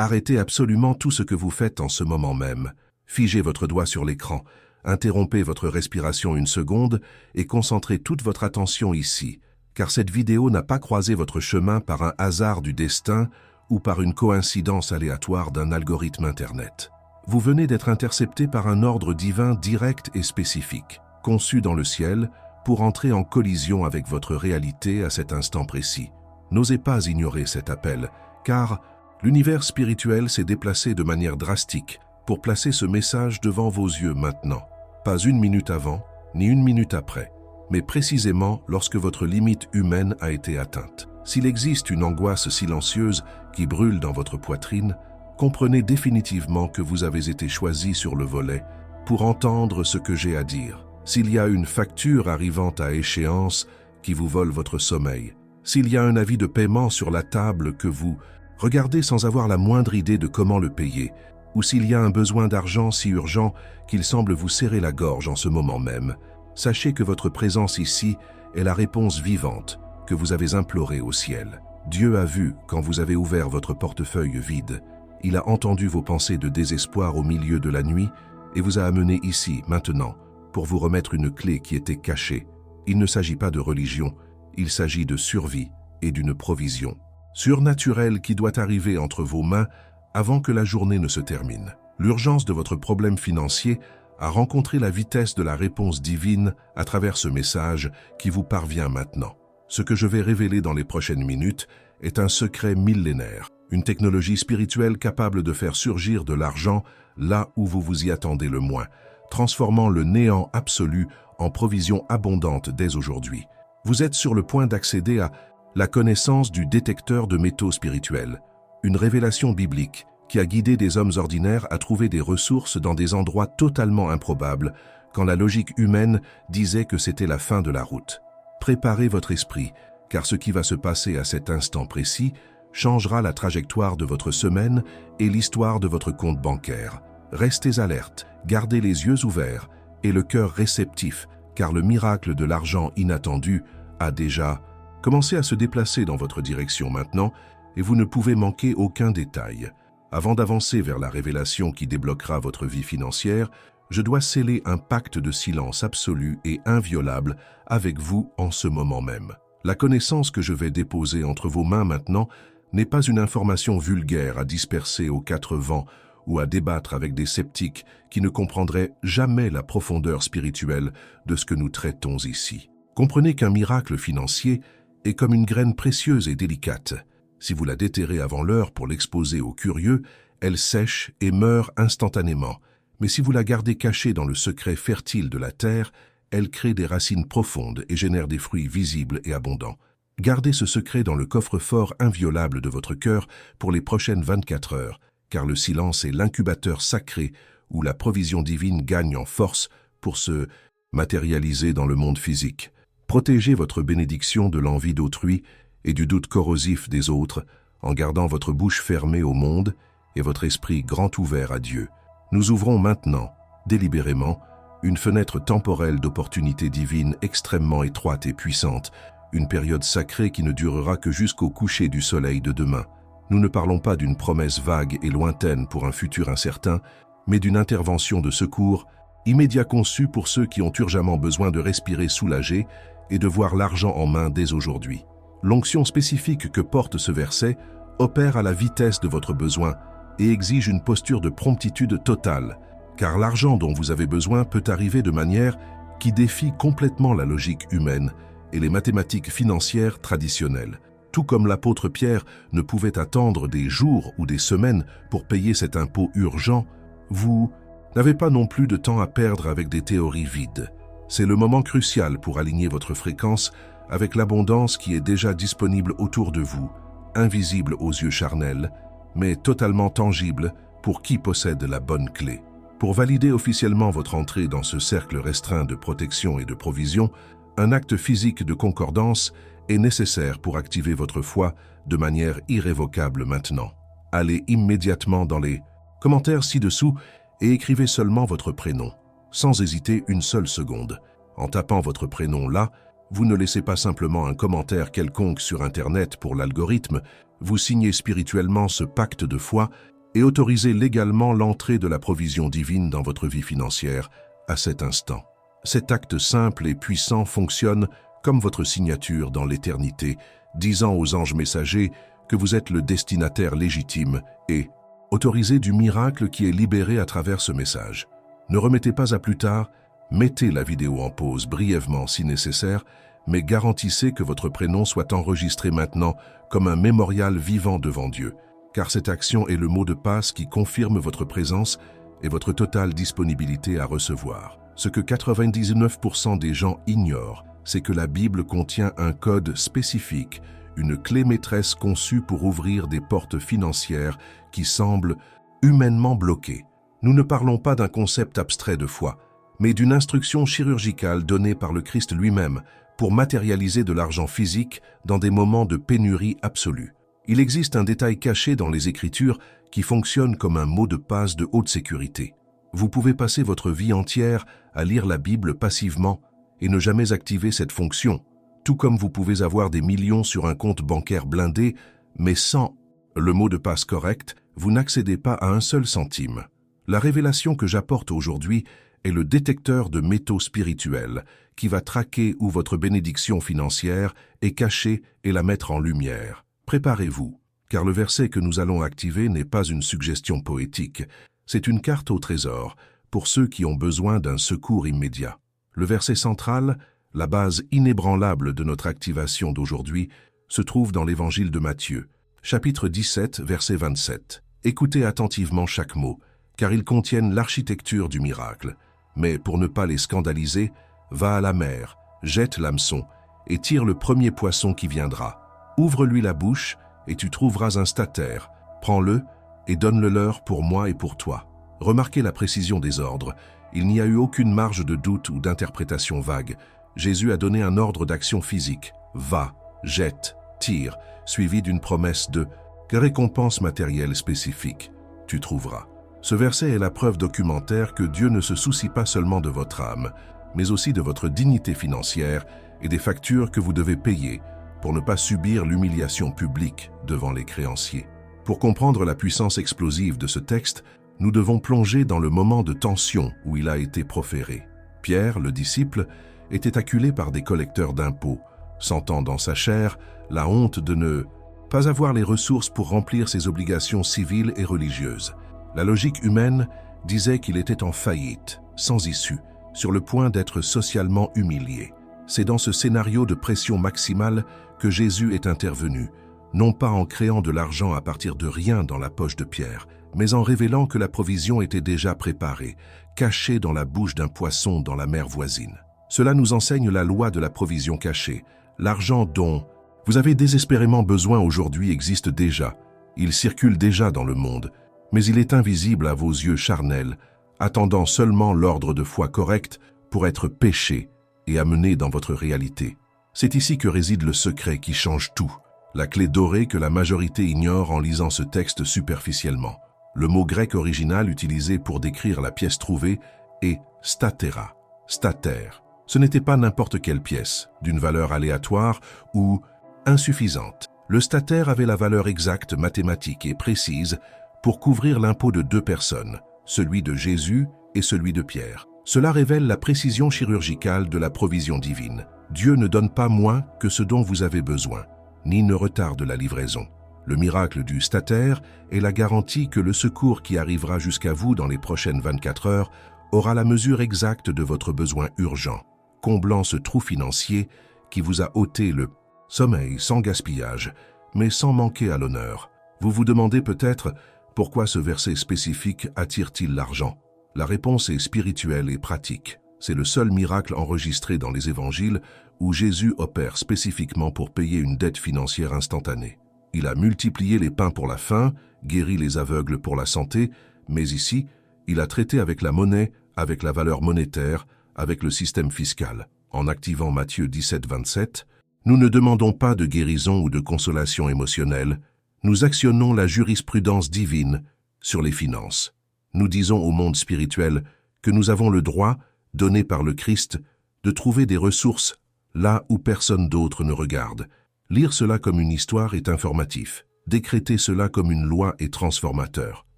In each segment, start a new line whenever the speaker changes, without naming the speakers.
Arrêtez absolument tout ce que vous faites en ce moment même. Figez votre doigt sur l'écran, interrompez votre respiration une seconde et concentrez toute votre attention ici, car cette vidéo n'a pas croisé votre chemin par un hasard du destin ou par une coïncidence aléatoire d'un algorithme Internet. Vous venez d'être intercepté par un ordre divin direct et spécifique, conçu dans le ciel pour entrer en collision avec votre réalité à cet instant précis. N'osez pas ignorer cet appel, car l'univers spirituel s'est déplacé de manière drastique pour placer ce message devant vos yeux maintenant. Pas une minute avant, ni une minute après, mais précisément lorsque votre limite humaine a été atteinte. S'il existe une angoisse silencieuse qui brûle dans votre poitrine, comprenez définitivement que vous avez été choisi sur le volet pour entendre ce que j'ai à dire. S'il y a une facture arrivant à échéance qui vous vole votre sommeil, s'il y a un avis de paiement sur la table que vous regardez sans avoir la moindre idée de comment le payer, ou s'il y a un besoin d'argent si urgent qu'il semble vous serrer la gorge en ce moment même, sachez que votre présence ici est la réponse vivante que vous avez implorée au ciel. Dieu a vu quand vous avez ouvert votre portefeuille vide. Il a entendu vos pensées de désespoir au milieu de la nuit et vous a amené ici, maintenant, pour vous remettre une clé qui était cachée. Il ne s'agit pas de religion, il s'agit de survie et d'une provision surnaturelle qui doit arriver entre vos mains avant que la journée ne se termine. L'urgence de votre problème financier a rencontré la vitesse de la réponse divine à travers ce message qui vous parvient maintenant. Ce que je vais révéler dans les prochaines minutes est un secret millénaire, une technologie spirituelle capable de faire surgir de l'argent là où vous vous y attendez le moins, transformant le néant absolu en provision abondante dès aujourd'hui. Vous êtes sur le point d'accéder à la connaissance du détecteur de métaux spirituels, une révélation biblique qui a guidé des hommes ordinaires à trouver des ressources dans des endroits totalement improbables quand la logique humaine disait que c'était la fin de la route. Préparez votre esprit, car ce qui va se passer à cet instant précis changera la trajectoire de votre semaine et l'histoire de votre compte bancaire. Restez alertes, gardez les yeux ouverts et le cœur réceptif, car le miracle de l'argent inattendu a déjà commencé à se déplacer dans votre direction maintenant et vous ne pouvez manquer aucun détail. Avant d'avancer vers la révélation qui débloquera votre vie financière, je dois sceller un pacte de silence absolu et inviolable avec vous en ce moment même. La connaissance que je vais déposer entre vos mains maintenant n'est pas une information vulgaire à disperser aux quatre vents ou à débattre avec des sceptiques qui ne comprendraient jamais la profondeur spirituelle de ce que nous traitons ici. Comprenez qu'un miracle financier est comme une graine précieuse et délicate. Si vous la déterrez avant l'heure pour l'exposer aux curieux, elle sèche et meurt instantanément. Mais si vous la gardez cachée dans le secret fertile de la terre, elle crée des racines profondes et génère des fruits visibles et abondants. Gardez ce secret dans le coffre-fort inviolable de votre cœur pour les prochaines 24 heures, car le silence est l'incubateur sacré où la provision divine gagne en force pour se matérialiser dans le monde physique. Protégez votre bénédiction de l'envie d'autrui et du doute corrosif des autres en gardant votre bouche fermée au monde et votre esprit grand ouvert à Dieu. Nous ouvrons maintenant, délibérément, une fenêtre temporelle d'opportunités divines extrêmement étroite et puissante, une période sacrée qui ne durera que jusqu'au coucher du soleil de demain. Nous ne parlons pas d'une promesse vague et lointaine pour un futur incertain, mais d'une intervention de secours immédiat conçue pour ceux qui ont urgemment besoin de respirer soulagés et de voir l'argent en main dès aujourd'hui. L'onction spécifique que porte ce verset opère à la vitesse de votre besoin et exige une posture de promptitude totale, car l'argent dont vous avez besoin peut arriver de manière qui défie complètement la logique humaine et les mathématiques financières traditionnelles. Tout comme l'apôtre Pierre ne pouvait attendre des jours ou des semaines pour payer cet impôt urgent, vous n'avez pas non plus de temps à perdre avec des théories vides. C'est le moment crucial pour aligner votre fréquence avec l'abondance qui est déjà disponible autour de vous, invisible aux yeux charnels, mais totalement tangible pour qui possède la bonne clé. Pour valider officiellement votre entrée dans ce cercle restreint de protection et de provision, un acte physique de concordance est nécessaire pour activer votre foi de manière irrévocable maintenant. Allez immédiatement dans les commentaires ci-dessous et écrivez seulement votre prénom, sans hésiter une seule seconde. En tapant votre prénom là, Vous ne laissez pas simplement un commentaire quelconque sur Internet pour l'algorithme, vous signez spirituellement ce pacte de foi et autorisez légalement l'entrée de la provision divine dans votre vie financière à cet instant. Cet acte simple et puissant fonctionne comme votre signature dans l'éternité, disant aux anges messagers que vous êtes le destinataire légitime et autorisé du miracle qui est libéré à travers ce message. Ne remettez pas à plus tard, mettez la vidéo en pause brièvement si nécessaire, mais garantissez que votre prénom soit enregistré maintenant comme un mémorial vivant devant Dieu, car cette action est le mot de passe qui confirme votre présence et votre totale disponibilité à recevoir. Ce que 99% des gens ignorent, c'est que la Bible contient un code spécifique, une clé maîtresse conçue pour ouvrir des portes financières qui semblent humainement bloquées. Nous ne parlons pas d'un concept abstrait de foi, mais d'une instruction chirurgicale donnée par le Christ lui-même pour matérialiser de l'argent physique dans des moments de pénurie absolue. Il existe un détail caché dans les Écritures qui fonctionne comme un mot de passe de haute sécurité. Vous pouvez passer votre vie entière à lire la Bible passivement et ne jamais activer cette fonction, tout comme vous pouvez avoir des millions sur un compte bancaire blindé, mais sans le mot de passe correct, vous n'accédez pas à un seul centime. La révélation que j'apporte aujourd'hui est le détecteur de métaux spirituels qui va traquer où votre bénédiction financière est cachée et la mettre en lumière. Préparez-vous, car le verset que nous allons activer n'est pas une suggestion poétique, c'est une carte au trésor pour ceux qui ont besoin d'un secours immédiat. Le verset central, la base inébranlable de notre activation d'aujourd'hui, se trouve dans l'évangile de Matthieu, chapitre 17, verset 27. Écoutez attentivement chaque mot, car ils contiennent l'architecture du miracle. Mais pour ne pas les scandaliser, va à la mer, jette l'hameçon et tire le premier poisson qui viendra. Ouvre-lui la bouche et tu trouveras un statère. Prends-le et donne-le-leur pour moi et pour toi. Remarquez la précision des ordres. Il n'y a eu aucune marge de doute ou d'interprétation vague. Jésus a donné un ordre d'action physique. Va, jette, tire, suivi d'une promesse de récompense matérielle spécifique. Tu trouveras. Ce verset est la preuve documentaire que Dieu ne se soucie pas seulement de votre âme, mais aussi de votre dignité financière et des factures que vous devez payer pour ne pas subir l'humiliation publique devant les créanciers. Pour comprendre la puissance explosive de ce texte, nous devons plonger dans le moment de tension où il a été proféré. Pierre, le disciple, était acculé par des collecteurs d'impôts, sentant dans sa chair la honte de ne pas avoir les ressources pour remplir ses obligations civiles et religieuses. La logique humaine disait qu'il était en faillite, sans issue, sur le point d'être socialement humilié. C'est dans ce scénario de pression maximale que Jésus est intervenu, non pas en créant de l'argent à partir de rien dans la poche de Pierre, mais en révélant que la provision était déjà préparée, cachée dans la bouche d'un poisson dans la mer voisine. Cela nous enseigne la loi de la provision cachée. L'argent dont vous avez désespérément besoin aujourd'hui existe déjà. Il circule déjà dans le monde, mais il est invisible à vos yeux charnels, attendant seulement l'ordre de foi correct pour être pêché et amené dans votre réalité. C'est ici que réside le secret qui change tout, la clé dorée que la majorité ignore en lisant ce texte superficiellement. Le mot grec original utilisé pour décrire la pièce trouvée est statera, statère. Ce n'était pas n'importe quelle pièce, d'une valeur aléatoire ou insuffisante. Le statère avait la valeur exacte, mathématique et précise pour couvrir l'impôt de deux personnes, celui de Jésus et celui de Pierre. Cela révèle la précision chirurgicale de la provision divine. Dieu ne donne pas moins que ce dont vous avez besoin, ni ne retarde la livraison. Le miracle du statère est la garantie que le secours qui arrivera jusqu'à vous dans les prochaines 24 heures aura la mesure exacte de votre besoin urgent, comblant ce trou financier qui vous a ôté le sommeil sans gaspillage, mais sans manquer à l'honneur. Vous vous demandez peut-être pourquoi ce verset spécifique attire-t-il l'argent? La réponse est spirituelle et pratique. C'est le seul miracle enregistré dans les évangiles où Jésus opère spécifiquement pour payer une dette financière instantanée. Il a multiplié les pains pour la faim, guéri les aveugles pour la santé, mais ici, il a traité avec la monnaie, avec la valeur monétaire, avec le système fiscal. En activant Matthieu 17, 27, nous ne demandons pas de guérison ou de consolation émotionnelle, nous actionnons la jurisprudence divine sur les finances. Nous disons au monde spirituel que nous avons le droit, donné par le Christ, de trouver des ressources là où personne d'autre ne regarde. Lire cela comme une histoire est informatif. Décréter cela comme une loi est transformateur.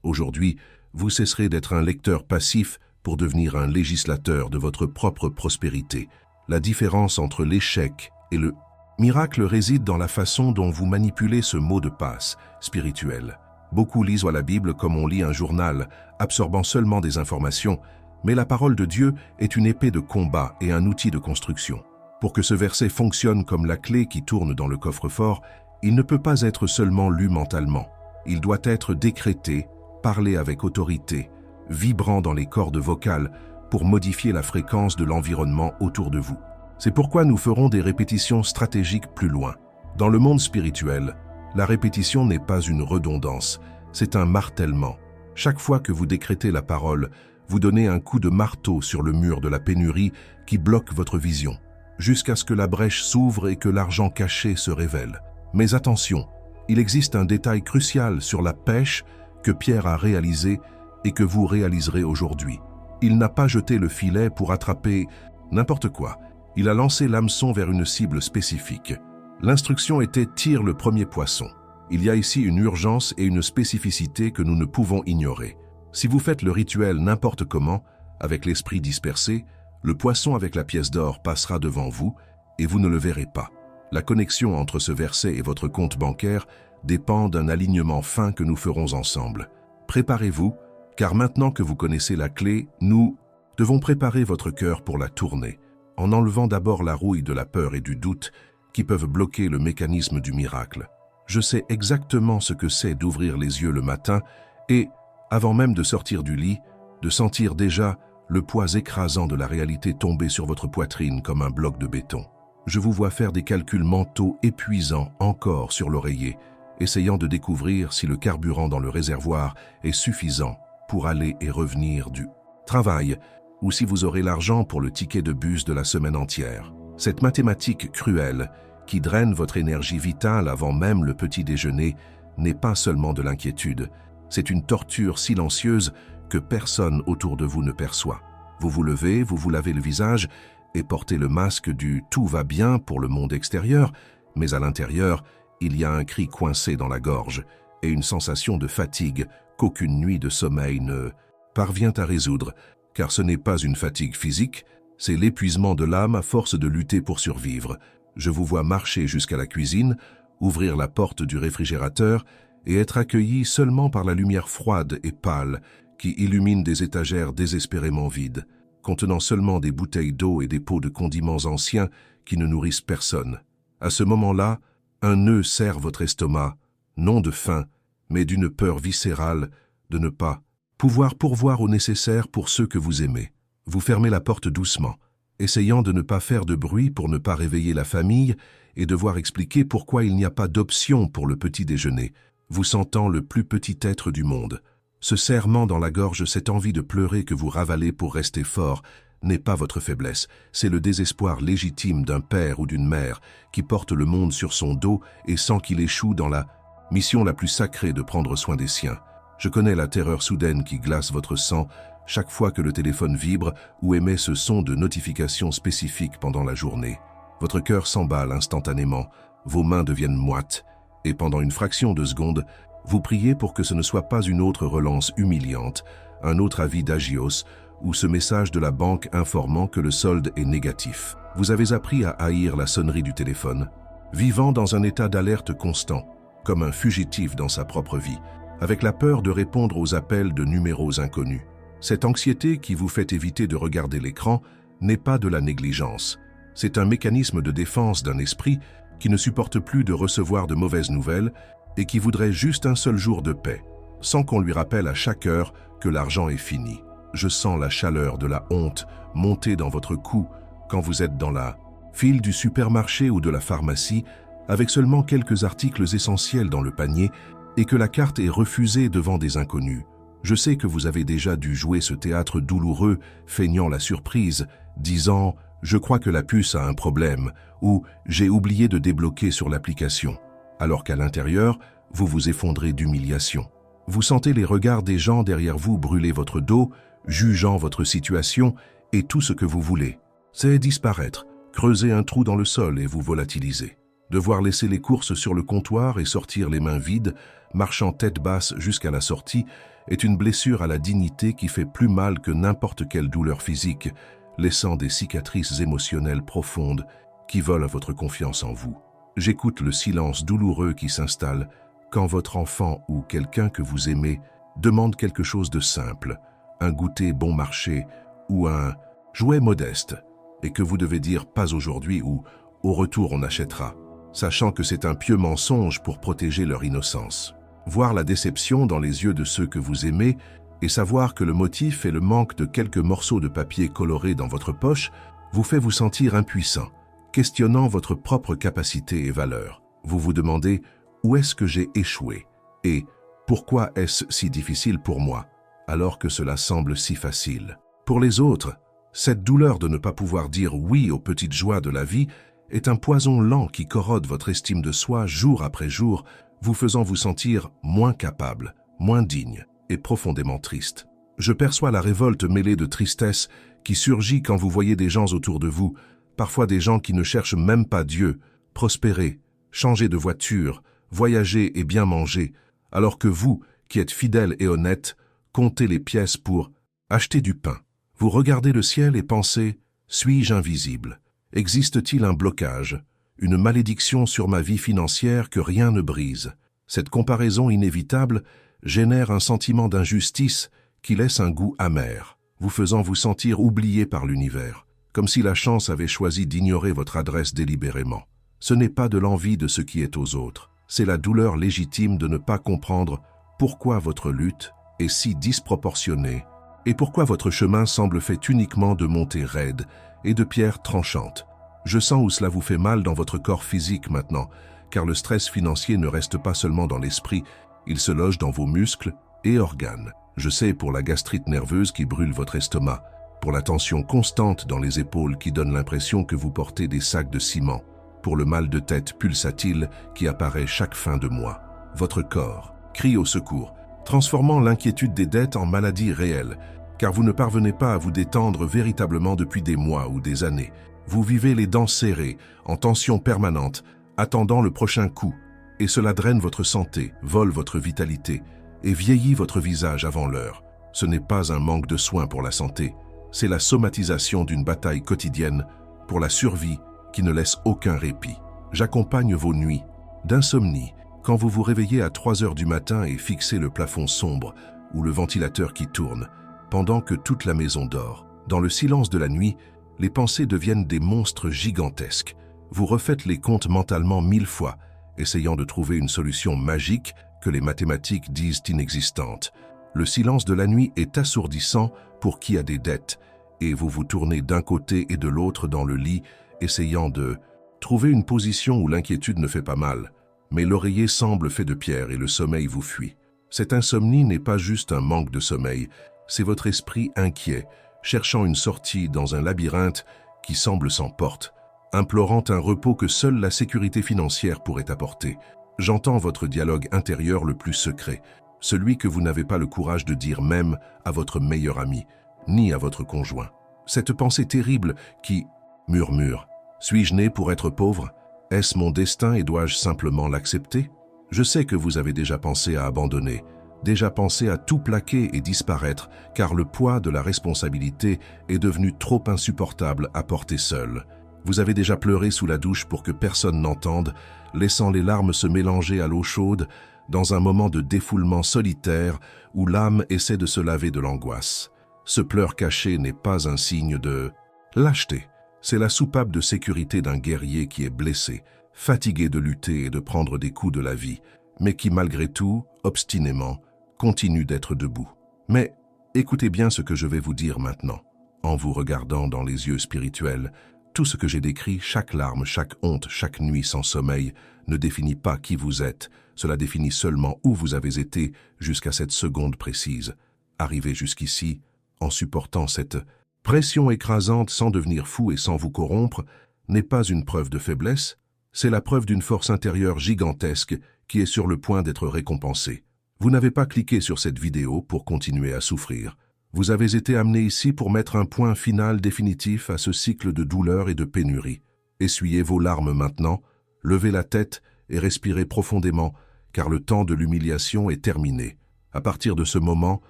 Aujourd'hui, vous cesserez d'être un lecteur passif pour devenir un législateur de votre propre prospérité. La différence entre l'échec et le miracle réside dans la façon dont vous manipulez ce mot de passe spirituel. Beaucoup lisent la Bible comme on lit un journal, absorbant seulement des informations, mais la parole de Dieu est une épée de combat et un outil de construction. Pour que ce verset fonctionne comme la clé qui tourne dans le coffre-fort, il ne peut pas être seulement lu mentalement. Il doit être décrété, parlé avec autorité, vibrant dans les cordes vocales pour modifier la fréquence de l'environnement autour de vous. C'est pourquoi nous ferons des répétitions stratégiques plus loin. Dans le monde spirituel, la répétition n'est pas une redondance, c'est un martèlement. Chaque fois que vous décrétez la parole, vous donnez un coup de marteau sur le mur de la pénurie qui bloque votre vision, jusqu'à ce que la brèche s'ouvre et que l'argent caché se révèle. Mais attention, il existe un détail crucial sur la pêche que Pierre a réalisé et que vous réaliserez aujourd'hui. Il n'a pas jeté le filet pour attraper n'importe quoi. Il a lancé l'hameçon vers une cible spécifique. L'instruction était « tire le premier poisson ». Il y a ici une urgence et une spécificité que nous ne pouvons ignorer. Si vous faites le rituel n'importe comment, avec l'esprit dispersé, le poisson avec la pièce d'or passera devant vous et vous ne le verrez pas. La connexion entre ce verset et votre compte bancaire dépend d'un alignement fin que nous ferons ensemble. Préparez-vous, car maintenant que vous connaissez la clé, nous devons préparer votre cœur pour la tournée, en enlevant d'abord la rouille de la peur et du doute qui peuvent bloquer le mécanisme du miracle. Je sais exactement ce que c'est d'ouvrir les yeux le matin et, avant même de sortir du lit, de sentir déjà le poids écrasant de la réalité tomber sur votre poitrine comme un bloc de béton. Je vous vois faire des calculs mentaux épuisants encore sur l'oreiller, essayant de découvrir si le carburant dans le réservoir est suffisant pour aller et revenir du travail, ou si vous aurez l'argent pour le ticket de bus de la semaine entière. Cette mathématique cruelle, qui draine votre énergie vitale avant même le petit déjeuner, n'est pas seulement de l'inquiétude, c'est une torture silencieuse que personne autour de vous ne perçoit. Vous vous levez, vous vous lavez le visage et portez le masque du « tout va bien » pour le monde extérieur, mais à l'intérieur, il y a un cri coincé dans la gorge et une sensation de fatigue qu'aucune nuit de sommeil ne parvient à résoudre, car ce n'est pas une fatigue physique, c'est l'épuisement de l'âme à force de lutter pour survivre. Je vous vois marcher jusqu'à la cuisine, ouvrir la porte du réfrigérateur et être accueilli seulement par la lumière froide et pâle qui illumine des étagères désespérément vides, contenant seulement des bouteilles d'eau et des pots de condiments anciens qui ne nourrissent personne. À ce moment-là, un nœud serre votre estomac, non de faim, mais d'une peur viscérale de ne pas pouvoir pourvoir au nécessaire pour ceux que vous aimez. Vous fermez la porte doucement, essayant de ne pas faire de bruit pour ne pas réveiller la famille et devoir expliquer pourquoi il n'y a pas d'option pour le petit déjeuner, vous sentant le plus petit être du monde. Ce serrement dans la gorge, cette envie de pleurer que vous ravalez pour rester fort, n'est pas votre faiblesse, c'est le désespoir légitime d'un père ou d'une mère qui porte le monde sur son dos et sent qu'il échoue dans la mission la plus sacrée de prendre soin des siens. Je connais la terreur soudaine qui glace votre sang chaque fois que le téléphone vibre ou émet ce son de notification spécifique pendant la journée. Votre cœur s'emballe instantanément, vos mains deviennent moites, et pendant une fraction de seconde, vous priez pour que ce ne soit pas une autre relance humiliante, un autre avis d'Agios ou ce message de la banque informant que le solde est négatif. Vous avez appris à haïr la sonnerie du téléphone, vivant dans un état d'alerte constant, comme un fugitif dans sa propre vie, avec la peur de répondre aux appels de numéros inconnus. Cette anxiété qui vous fait éviter de regarder l'écran n'est pas de la négligence. C'est un mécanisme de défense d'un esprit qui ne supporte plus de recevoir de mauvaises nouvelles et qui voudrait juste un seul jour de paix, sans qu'on lui rappelle à chaque heure que l'argent est fini. Je sens la chaleur de la honte monter dans votre cou quand vous êtes dans la file du supermarché ou de la pharmacie avec seulement quelques articles essentiels dans le panier et que la carte est refusée devant des inconnus. Je sais que vous avez déjà dû jouer ce théâtre douloureux, feignant la surprise, disant « Je crois que la puce a un problème » ou « J'ai oublié de débloquer sur l'application », alors qu'à l'intérieur, vous vous effondrez d'humiliation. Vous sentez les regards des gens derrière vous brûler votre dos, jugeant votre situation et tout ce que vous voulez. C'est disparaître, Creusez un trou dans le sol et vous volatilisez. Devoir laisser les courses sur le comptoir et sortir les mains vides, marchant tête basse jusqu'à la sortie, est une blessure à la dignité qui fait plus mal que n'importe quelle douleur physique, laissant des cicatrices émotionnelles profondes qui volent à votre confiance en vous. J'écoute le silence douloureux qui s'installe quand votre enfant ou quelqu'un que vous aimez demande quelque chose de simple, un goûter bon marché ou un jouet modeste, et que vous devez dire « pas aujourd'hui » ou « au retour on achètera », sachant que c'est un pieux mensonge pour protéger leur innocence. Voir la déception dans les yeux de ceux que vous aimez et savoir que le motif est le manque de quelques morceaux de papier colorés dans votre poche vous fait vous sentir impuissant, questionnant votre propre capacité et valeur. Vous vous demandez « où est-ce que j'ai échoué ?» et « pourquoi est-ce si difficile pour moi ?» alors que cela semble si facile. Pour les autres, cette douleur de ne pas pouvoir dire oui aux petites joies de la vie est un poison lent qui corrode votre estime de soi jour après jour, vous faisant vous sentir moins capable, moins digne et profondément triste. Je perçois la révolte mêlée de tristesse qui surgit quand vous voyez des gens autour de vous, parfois des gens qui ne cherchent même pas Dieu, prospérer, changer de voiture, voyager et bien manger, alors que vous, qui êtes fidèle et honnête, comptez les pièces pour acheter du pain. Vous regardez le ciel et pensez « suis-je invisible ? Existe-t-il un blocage, une malédiction sur ma vie financière que rien ne brise ?» Cette comparaison inévitable génère un sentiment d'injustice qui laisse un goût amer, vous faisant vous sentir oublié par l'univers, comme si la chance avait choisi d'ignorer votre adresse délibérément. Ce n'est pas de l'envie de ce qui est aux autres, c'est la douleur légitime de ne pas comprendre pourquoi votre lutte est si disproportionnée et pourquoi votre chemin semble fait uniquement de montées raides et de pierres tranchantes. Je sens où cela vous fait mal dans votre corps physique maintenant, car le stress financier ne reste pas seulement dans l'esprit, il se loge dans vos muscles et organes. Je sais pour la gastrite nerveuse qui brûle votre estomac, pour la tension constante dans les épaules qui donne l'impression que vous portez des sacs de ciment, pour le mal de tête pulsatile qui apparaît chaque fin de mois. Votre corps crie au secours, transformant l'inquiétude des dettes en maladie réelle, car vous ne parvenez pas à vous détendre véritablement depuis des mois ou des années. Vous vivez les dents serrées, en tension permanente, attendant le prochain coup, et cela draine votre santé, vole votre vitalité, et vieillit votre visage avant l'heure. Ce n'est pas un manque de soins pour la santé, c'est la somatisation d'une bataille quotidienne pour la survie qui ne laisse aucun répit. J'accompagne vos nuits d'insomnie, quand vous vous réveillez à 3 heures du matin et fixez le plafond sombre ou le ventilateur qui tourne, pendant que toute la maison dort. Dans le silence de la nuit, les pensées deviennent des monstres gigantesques. Vous refaites les comptes mentalement 1000 fois, essayant de trouver une solution magique que les mathématiques disent inexistante. Le silence de la nuit est assourdissant pour qui a des dettes, et vous vous tournez d'un côté et de l'autre dans le lit, essayant de trouver une position où l'inquiétude ne fait pas mal. Mais l'oreiller semble fait de pierre et le sommeil vous fuit. Cette insomnie n'est pas juste un manque de sommeil, c'est votre esprit inquiet, cherchant une sortie dans un labyrinthe qui semble sans porte, implorant un repos que seule la sécurité financière pourrait apporter. J'entends votre dialogue intérieur le plus secret, celui que vous n'avez pas le courage de dire même à votre meilleur ami, ni à votre conjoint. Cette pensée terrible qui murmure « Suis-je né pour être pauvre ? Est-ce mon destin et dois-je simplement l'accepter ?» Je sais que vous avez déjà pensé à abandonner, déjà pensé à tout plaquer et disparaître, car le poids de la responsabilité est devenu trop insupportable à porter seul. Vous avez déjà pleuré sous la douche pour que personne n'entende, laissant les larmes se mélanger à l'eau chaude, dans un moment de défoulement solitaire où l'âme essaie de se laver de l'angoisse. Ce pleur caché n'est pas un signe de lâcheté. C'est la soupape de sécurité d'un guerrier qui est blessé, fatigué de lutter et de prendre des coups de la vie, mais qui malgré tout, obstinément, continue d'être debout. Mais écoutez bien ce que je vais vous dire maintenant. En vous regardant dans les yeux spirituels, tout ce que j'ai décrit, chaque larme, chaque honte, chaque nuit sans sommeil, ne définit pas qui vous êtes. Cela définit seulement où vous avez été jusqu'à cette seconde précise. Arrivé jusqu'ici, en supportant cette pression écrasante sans devenir fou et sans vous corrompre, n'est pas une preuve de faiblesse, c'est la preuve d'une force intérieure gigantesque qui est sur le point d'être récompensée. Vous n'avez pas cliqué sur cette vidéo pour continuer à souffrir. Vous avez été amené ici pour mettre un point final définitif à ce cycle de douleur et de pénurie. Essuyez vos larmes maintenant, levez la tête et respirez profondément, car le temps de l'humiliation est terminé. À partir de ce moment,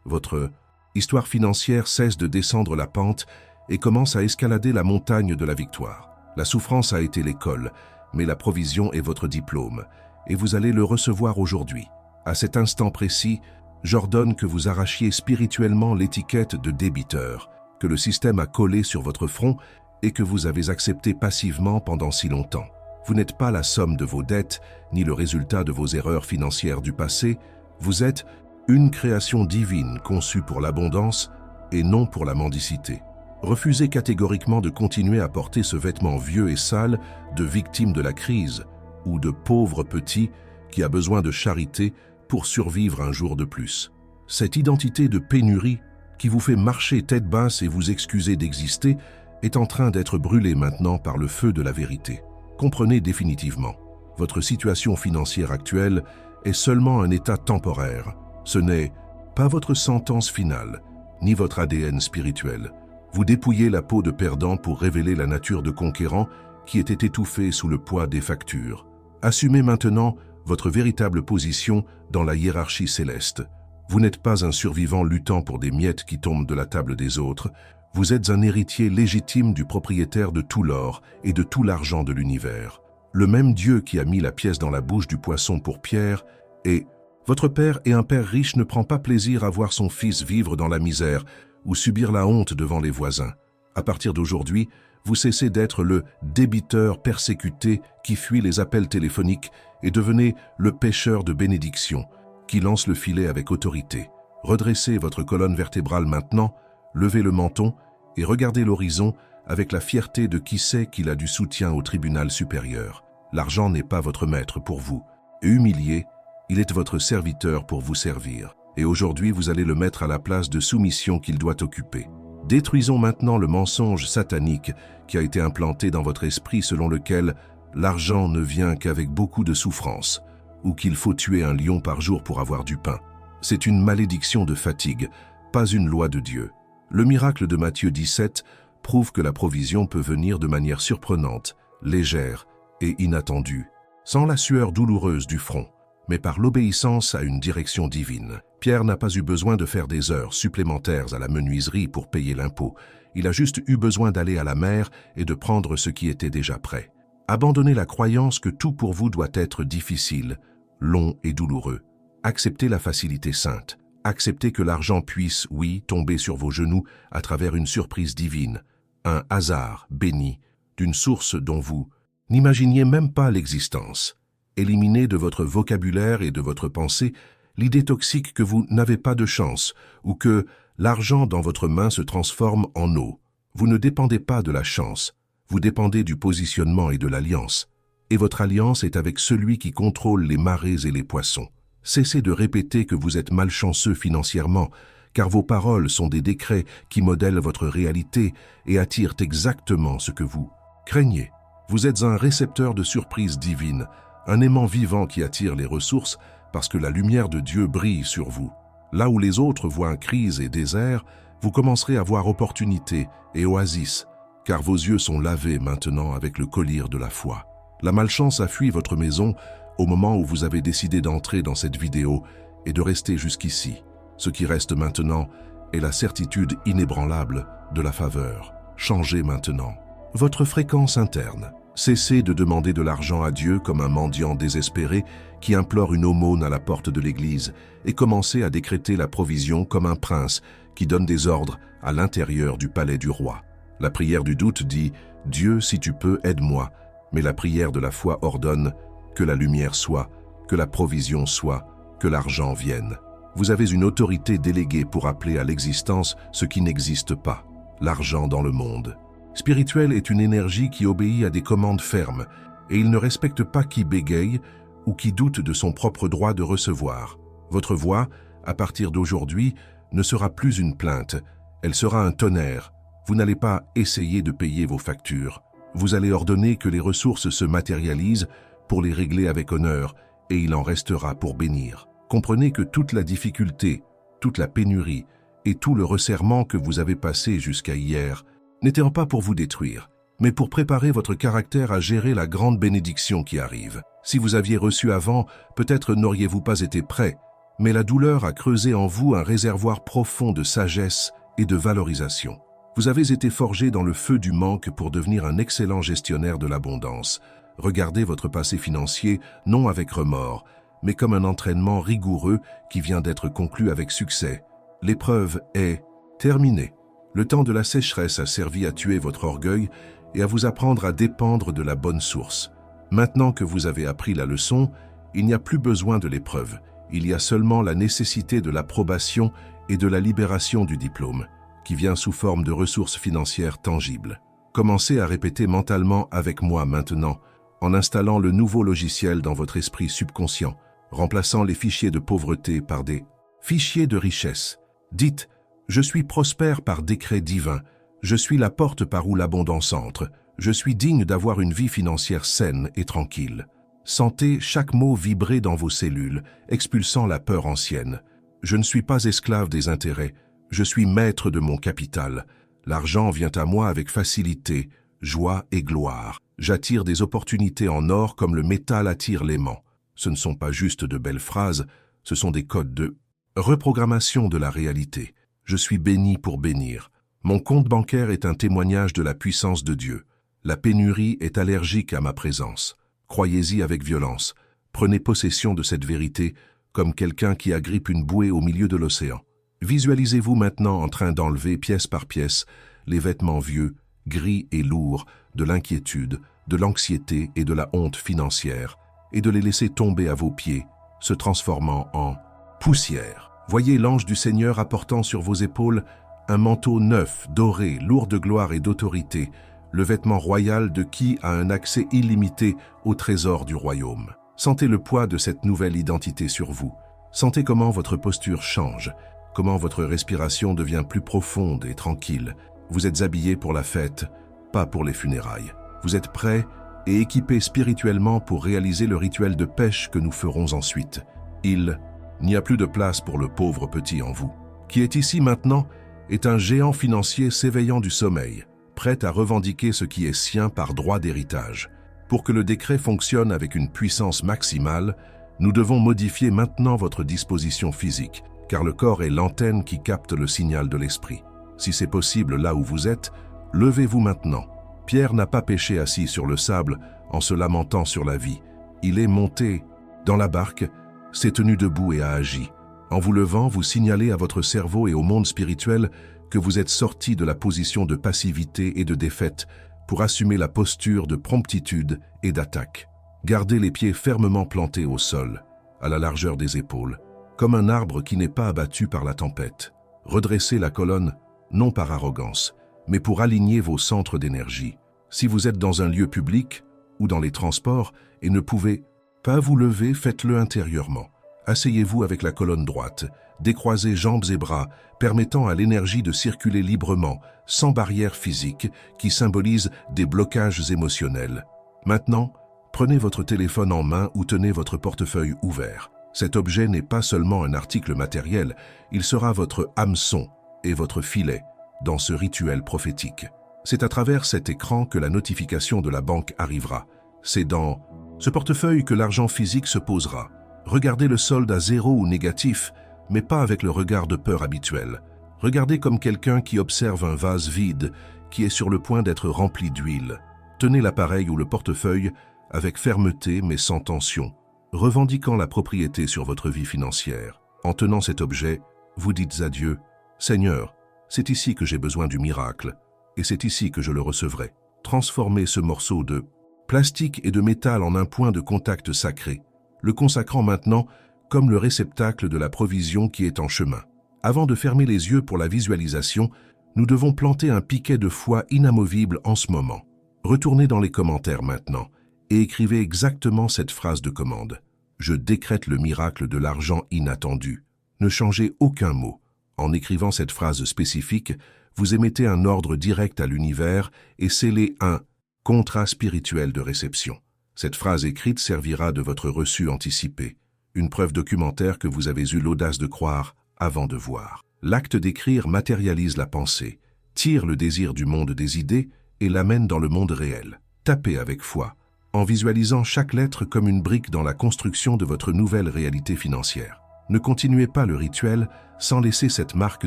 votre histoire financière cesse de descendre la pente et commence à escalader la montagne de la victoire. La souffrance a été l'école, mais la provision est votre diplôme, et vous allez le recevoir aujourd'hui. À cet instant précis, j'ordonne que vous arrachiez spirituellement l'étiquette de débiteur, que le système a collé sur votre front et que vous avez accepté passivement pendant si longtemps. Vous n'êtes pas la somme de vos dettes, ni le résultat de vos erreurs financières du passé, vous êtes une création divine conçue pour l'abondance et non pour la mendicité. Refusez catégoriquement de continuer à porter ce vêtement vieux et sale de victime de la crise ou de pauvre petit qui a besoin de charité pour survivre un jour de plus. Cette identité de pénurie qui vous fait marcher tête basse et vous excuser d'exister est en train d'être brûlée maintenant par le feu de la vérité. Comprenez définitivement, votre situation financière actuelle est seulement un état temporaire. Ce n'est pas votre sentence finale, ni votre ADN spirituel. Vous dépouillez la peau de perdant pour révéler la nature de conquérant qui était étouffée sous le poids des factures. Assumez maintenant votre véritable position dans la hiérarchie céleste. Vous n'êtes pas un survivant luttant pour des miettes qui tombent de la table des autres. Vous êtes un héritier légitime du propriétaire de tout l'or et de tout l'argent de l'univers. Le même Dieu qui a mis la pièce dans la bouche du poisson pour Pierre et votre père et un père riche ne prend pas plaisir à voir son fils vivre dans la misère ou subir la honte devant les voisins. À partir d'aujourd'hui, vous cessez d'être le débiteur persécuté qui fuit les appels téléphoniques et devenez le pêcheur de bénédiction qui lance le filet avec autorité. Redressez votre colonne vertébrale maintenant, levez le menton et regardez l'horizon avec la fierté de qui sait qu'il a du soutien au tribunal supérieur. L'argent n'est pas votre maître pour vous. Et humilié, il est votre serviteur pour vous servir. Et aujourd'hui, vous allez le mettre à la place de soumission qu'il doit occuper. Détruisons maintenant le mensonge satanique qui a été implanté dans votre esprit selon lequel l'argent ne vient qu'avec beaucoup de souffrance ou qu'il faut tuer un lion par jour pour avoir du pain. C'est une malédiction de fatigue, pas une loi de Dieu. Le miracle de Matthieu 17 prouve que la provision peut venir de manière surprenante, légère et inattendue, sans la sueur douloureuse du front, mais par l'obéissance à une direction divine. Pierre n'a pas eu besoin de faire des heures supplémentaires à la menuiserie pour payer l'impôt. Il a juste eu besoin d'aller à la mer et de prendre ce qui était déjà prêt. Abandonnez la croyance que tout pour vous doit être difficile, long et douloureux. Acceptez la facilité sainte. Acceptez que l'argent puisse, oui, tomber sur vos genoux à travers une surprise divine, un hasard béni, d'une source dont vous n'imaginiez même pas l'existence. Éliminez de votre vocabulaire et de votre pensée l'idée toxique que vous n'avez pas de chance ou que l'argent dans votre main se transforme en eau. Vous ne dépendez pas de la chance, vous dépendez du positionnement et de l'alliance. Et votre alliance est avec celui qui contrôle les marées et les poissons. Cessez de répéter que vous êtes malchanceux financièrement, car vos paroles sont des décrets qui modèlent votre réalité et attirent exactement ce que vous craignez. Vous êtes un récepteur de surprises divines, un aimant vivant qui attire les ressources parce que la lumière de Dieu brille sur vous. Là où les autres voient crise et désert, vous commencerez à voir opportunité et oasis, car vos yeux sont lavés maintenant avec le collier de la foi. La malchance a fui votre maison au moment où vous avez décidé d'entrer dans cette vidéo et de rester jusqu'ici. Ce qui reste maintenant est la certitude inébranlable de la faveur. Changez maintenant votre fréquence interne. Cessez de demander de l'argent à Dieu comme un mendiant désespéré qui implore une aumône à la porte de l'église et commencez à décréter la provision comme un prince qui donne des ordres à l'intérieur du palais du roi. La prière du doute dit « Dieu, si tu peux, aide-moi », mais la prière de la foi ordonne « Que la lumière soit, que la provision soit, que l'argent vienne ». Vous avez une autorité déléguée pour appeler à l'existence ce qui n'existe pas, l'argent dans le monde. Spirituel est une énergie qui obéit à des commandes fermes et il ne respecte pas qui bégaye ou qui doute de son propre droit de recevoir. Votre voix, à partir d'aujourd'hui, ne sera plus une plainte, elle sera un tonnerre. Vous n'allez pas essayer de payer vos factures. Vous allez ordonner que les ressources se matérialisent pour les régler avec honneur et il en restera pour bénir. Comprenez que toute la difficulté, toute la pénurie et tout le resserrement que vous avez passé jusqu'à hier n'étant pas pour vous détruire, mais pour préparer votre caractère à gérer la grande bénédiction qui arrive. Si vous aviez reçu avant, peut-être n'auriez-vous pas été prêt, mais la douleur a creusé en vous un réservoir profond de sagesse et de valorisation. Vous avez été forgé dans le feu du manque pour devenir un excellent gestionnaire de l'abondance. Regardez votre passé financier non avec remords, mais comme un entraînement rigoureux qui vient d'être conclu avec succès. L'épreuve est terminée. Le temps de la sécheresse a servi à tuer votre orgueil et à vous apprendre à dépendre de la bonne source. Maintenant que vous avez appris la leçon, il n'y a plus besoin de l'épreuve. Il y a seulement la nécessité de l'approbation et de la libération du diplôme, qui vient sous forme de ressources financières tangibles. Commencez à répéter mentalement avec moi maintenant, en installant le nouveau logiciel dans votre esprit subconscient, remplaçant les fichiers de pauvreté par des fichiers de richesse. Dites « Je suis prospère par décret divin. Je suis la porte par où l'abondance entre. Je suis digne d'avoir une vie financière saine et tranquille. » Sentez chaque mot vibrer dans vos cellules, expulsant la peur ancienne. Je ne suis pas esclave des intérêts. Je suis maître de mon capital. L'argent vient à moi avec facilité, joie et gloire. J'attire des opportunités en or comme le métal attire l'aimant. Ce ne sont pas juste de belles phrases, ce sont des codes de reprogrammation de la réalité. Je suis béni pour bénir. Mon compte bancaire est un témoignage de la puissance de Dieu. La pénurie est allergique à ma présence. Croyez-y avec violence. Prenez possession de cette vérité comme quelqu'un qui agrippe une bouée au milieu de l'océan. Visualisez-vous maintenant en train d'enlever pièce par pièce les vêtements vieux, gris et lourds, de l'inquiétude, de l'anxiété et de la honte financière, et de les laisser tomber à vos pieds, se transformant en poussière. Voyez l'ange du Seigneur apportant sur vos épaules un manteau neuf, doré, lourd de gloire et d'autorité, le vêtement royal de qui a un accès illimité au trésor du royaume. Sentez le poids de cette nouvelle identité sur vous. Sentez comment votre posture change, comment votre respiration devient plus profonde et tranquille. Vous êtes habillé pour la fête, pas pour les funérailles. Vous êtes prêt et équipé spirituellement pour réaliser le rituel de pêche que nous ferons ensuite. Il n'y a plus de place pour le pauvre petit en vous. Qui est ici maintenant est un géant financier s'éveillant du sommeil, prêt à revendiquer ce qui est sien par droit d'héritage. Pour que le décret fonctionne avec une puissance maximale, nous devons modifier maintenant votre disposition physique, car le corps est l'antenne qui capte le signal de l'esprit. Si c'est possible là où vous êtes, levez-vous maintenant. Pierre n'a pas péché assis sur le sable en se lamentant sur la vie. Il est monté dans la barque, s'est tenu debout et a agi. En vous levant, vous signalez à votre cerveau et au monde spirituel que vous êtes sorti de la position de passivité et de défaite pour assumer la posture de promptitude et d'attaque. Gardez les pieds fermement plantés au sol, à la largeur des épaules, comme un arbre qui n'est pas abattu par la tempête. Redressez la colonne, non par arrogance, mais pour aligner vos centres d'énergie. Si vous êtes dans un lieu public ou dans les transports et ne pouvez pas vous lever, faites-le intérieurement. Asseyez-vous avec la colonne droite, décroisez jambes et bras, permettant à l'énergie de circuler librement, sans barrière physique, qui symbolise des blocages émotionnels. Maintenant, prenez votre téléphone en main ou tenez votre portefeuille ouvert. Cet objet n'est pas seulement un article matériel, il sera votre hameçon et votre filet dans ce rituel prophétique. C'est à travers cet écran que la notification de la banque arrivera. C'est dans ce portefeuille que l'argent physique se posera. Regardez le solde à zéro ou négatif, mais pas avec le regard de peur habituel. Regardez comme quelqu'un qui observe un vase vide qui est sur le point d'être rempli d'huile. Tenez l'appareil ou le portefeuille avec fermeté mais sans tension, revendiquant la propriété sur votre vie financière. En tenant cet objet, vous dites à Dieu, « Seigneur, c'est ici que j'ai besoin du miracle, et c'est ici que je le recevrai. » Transformez ce morceau de plastique et de métal en un point de contact sacré, le consacrant maintenant comme le réceptacle de la provision qui est en chemin. Avant de fermer les yeux pour la visualisation, nous devons planter un piquet de foi inamovible en ce moment. Retournez dans les commentaires maintenant et écrivez exactement cette phrase de commande. Je décrète le miracle de l'argent inattendu. Ne changez aucun mot. En écrivant cette phrase spécifique, vous émettez un ordre direct à l'univers et scellez un contrat spirituel de réception. Cette phrase écrite servira de votre reçu anticipé, une preuve documentaire que vous avez eu l'audace de croire avant de voir. L'acte d'écrire matérialise la pensée, tire le désir du monde des idées et l'amène dans le monde réel. Tapez avec foi, en visualisant chaque lettre comme une brique dans la construction de votre nouvelle réalité financière. Ne continuez pas le rituel sans laisser cette marque